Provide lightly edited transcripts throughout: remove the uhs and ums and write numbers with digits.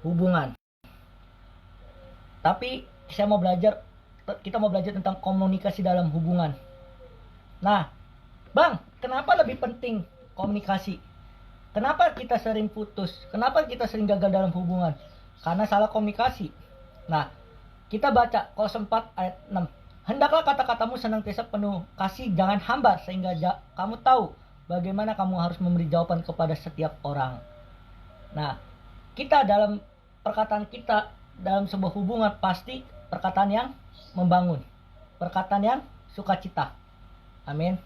hubungan. Tapi kita mau belajar tentang komunikasi dalam hubungan. Nah, Bang, kenapa lebih penting komunikasi? Kenapa kita sering putus? Kenapa kita sering gagal dalam hubungan? Karena salah komunikasi. Nah, kita baca Kolose 4 ayat 6. Hendaklah kata-katamu senantiasa penuh kasih, jangan hambar, sehingga kamu tahu bagaimana kamu harus memberi jawaban kepada setiap orang. Nah, kita dalam perkataan kita dalam sebuah hubungan pasti perkataan yang membangun, perkataan yang sukacita. Amin.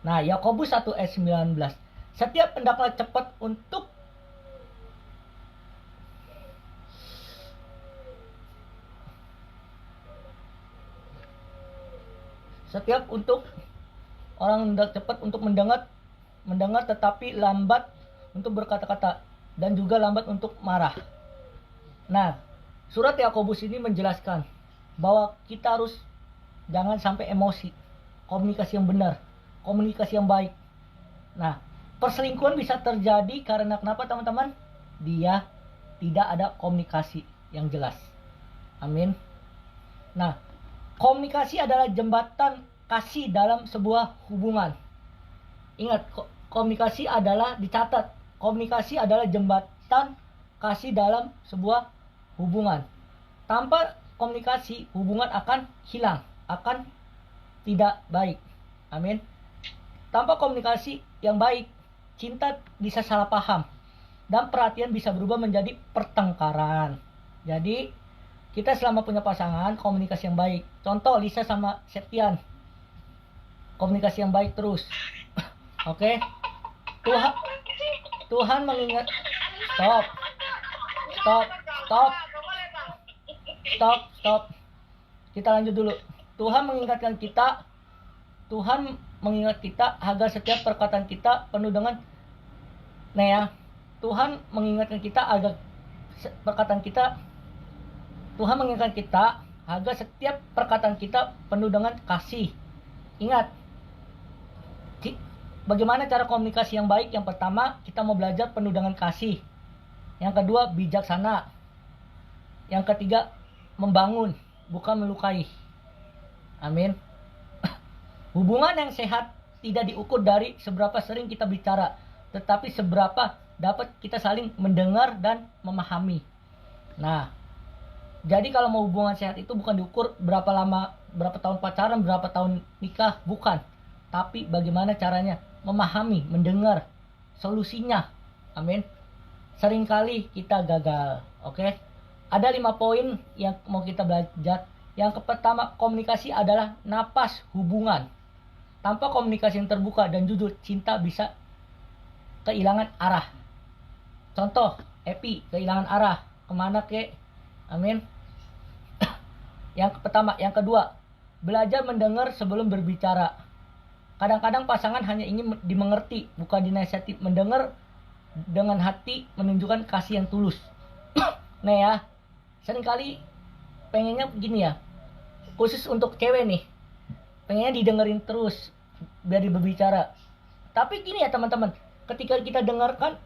Nah, Yakobus 1 ayat 19. Setiap hendaklah cepat untuk orang hendak cepat untuk mendengar tetapi lambat untuk berkata-kata, dan juga lambat untuk marah. Nah, surat Yakobus ini menjelaskan bahwa kita harus jangan sampai emosi, komunikasi yang benar, komunikasi yang baik. Nah, perselingkuhan bisa terjadi karena kenapa teman-teman? Dia tidak ada komunikasi yang jelas. Amin. Nah, komunikasi adalah jembatan kasih dalam sebuah hubungan. Ingat, komunikasi adalah dicatat. Komunikasi adalah jembatan kasih dalam sebuah hubungan. Tanpa komunikasi, hubungan akan hilang, akan tidak baik. Amin. Tanpa komunikasi yang baik, cinta bisa salah paham dan perhatian bisa berubah menjadi pertengkaran. Jadi, kita selama punya pasangan, komunikasi yang baik. Contoh Lisa sama Septian, komunikasi yang baik terus. Oke. Tuhan mengingat. Stop. Kita lanjut dulu. Tuhan mengingat kita agar setiap perkataan kita penuh dengan Tuhan mengingatkan kita agar setiap perkataan kita penuh dengan kasih. Ingat, bagaimana cara komunikasi yang baik? Yang pertama, kita mau belajar penuh dengan kasih. Yang kedua, bijaksana. Yang ketiga, membangun, bukan melukai. Amin. Hubungan yang sehat tidak diukur dari seberapa sering kita bicara, tetapi seberapa dapat kita saling mendengar dan memahami. Nah, jadi kalau mau hubungan sehat itu bukan diukur berapa lama, berapa tahun pacaran, berapa tahun nikah, bukan. Tapi bagaimana caranya memahami, mendengar, solusinya. Amin. Seringkali kita gagal. Oke. Ada 5 poin yang mau kita belajar. Yang pertama, komunikasi adalah napas hubungan. Tanpa komunikasi yang terbuka dan jujur, cinta bisa kehilangan arah. Contoh, Epi kehilangan arah. Kemana kek? Amin. Yang pertama. Yang kedua, belajar mendengar sebelum berbicara. Kadang-kadang pasangan hanya ingin dimengerti, bukan dinasihati. Mendengar dengan hati menunjukkan kasih yang tulus. Nah ya, seringkali pengennya begini ya, khusus untuk cewek nih, pengennya didengerin terus biar dia berbicara. Tapi gini ya teman-teman, ketika kita dengarkan,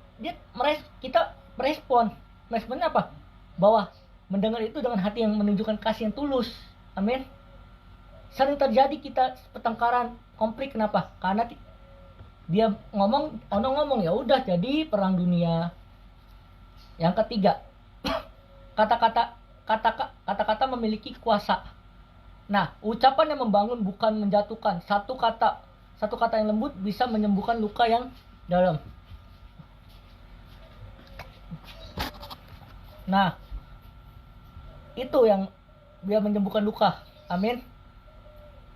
kita meresponnya apa? Bahwa mendengar itu dengan hati yang menunjukkan kasih yang tulus. Amin. Sering terjadi kita pertengkaran, konflik. Kenapa? Karena dia ngomong ya udah jadi perang dunia. Yang ketiga, kata-kata memiliki kuasa. Nah, ucapan yang membangun bukan menjatuhkan. Satu kata yang lembut bisa menyembuhkan luka yang dalam. Nah, itu yang biar menyembuhkan luka. Amin.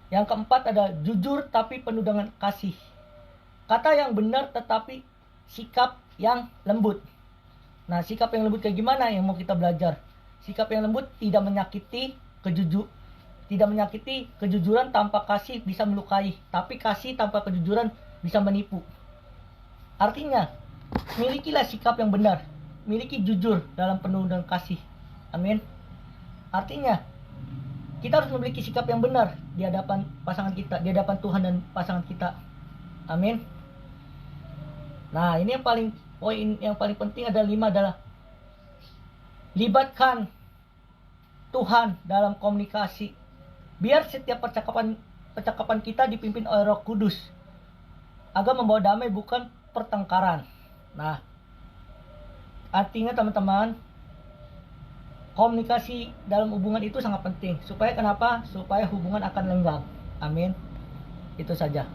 Yang keempat ada jujur tapi penuh dengan kasih. Kata yang benar tetapi sikap yang lembut. Nah, sikap yang lembut kayak gimana yang mau kita belajar? Sikap yang lembut tidak menyakiti, kejujuran tanpa kasih bisa melukai, tapi kasih tanpa kejujuran bisa menipu. Artinya, milikilah sikap yang benar, miliki jujur dalam penuh dengan kasih. Amin. Artinya, kita harus memiliki sikap yang benar di hadapan pasangan kita, di hadapan Tuhan dan pasangan kita. Amin. Nah, ini poin yang paling penting ada 5 adalah Libatkan Tuhan dalam komunikasi. Biar setiap percakapan kita dipimpin oleh Roh Kudus, agar membawa damai bukan pertengkaran. Nah, artinya teman-teman, komunikasi dalam hubungan itu sangat penting. Supaya kenapa? Supaya hubungan akan lenggang. Amin. Itu saja.